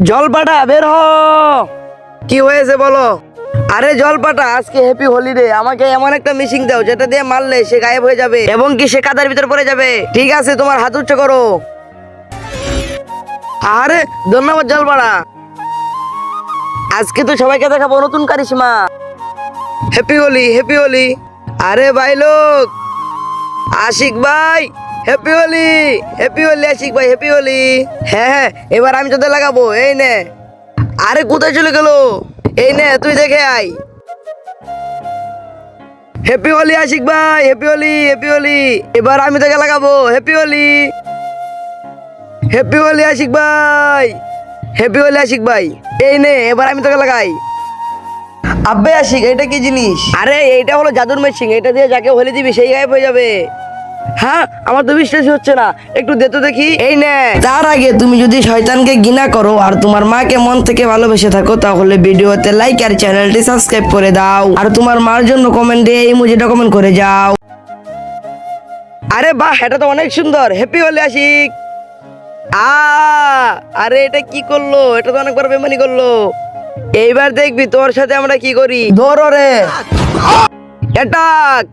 জলপাটা বের হ। কি হয়েছে বলো? আরে জলপাটা, আজকে হ্যাপি হলিডে, আমাকে এমন একটা মিশিং দাও যেটা দিয়ে মারলে সে গায়েব হয়ে যাবে এবং কি সে কাদার ভিতর পড়ে যাবে। ঠিক আছে, তোমার হাত উচ্চ করো। আরে ধন্যবাদ জলপাটা। আজকে তো সবাইকে দেখাবো নতুন কারিশমা। Happy Holi, happy Holi. আরে ভাই লোক, আশিক ভাই, হ্যাপি হোলি, হ্যাপি হোলি আশিক ভাই, হ্যাপি হোলি। হ্যাঁ হ্যাঁ, এবার আমি তোদের লাগাবো, এই নে। আরে কোথায় চলে গেল? এই নে, তুই দেখে আয়। হ্যাপি হোলি আশিক ভাই, হ্যাপি হোলি, হ্যাপি হোলি। এবার আমি তোকে লাগাবো, হ্যাপি হোলি, হ্যাপি হোলি আশিক ভাই, হ্যাপি হোলি আশিক ভাই। এই নে, এবার আমি তোকে লাগাই। আব্বে আশিক, এটা কি জিনিস? আরে এইটা হলো জাদুর মেশিন, এটা দিয়ে যাকে হোলি দিবি সেই গায়েব হয়ে যাবে। হ্যাঁ, আমার তো বিশ্বাসই হচ্ছে না, একটু দে তো দেখি। এই নে। তার আগে তুমি যদি শয়তানকে ঘৃণা করো আর তোমার মাকে মন থেকে ভালোবেসে থাকো তাহলে ভিডিওতে লাইক আর চ্যানেলটি সাবস্ক্রাইব করে দাও আর তোমার মার জন্য কমেন্টে এই ইমোজিটা কমেন্ট করে যাও। আরে বাহ, এটা তো অনেক সুন্দর। হ্যাপি হোলি আশিক। আ আরে এটা কি করলো? এটা তো অনেক বড় বেমানি করলো। এইবার দেখবি তোর সাথে আমরা কি করি। ধরো রে, অ্যাটাক।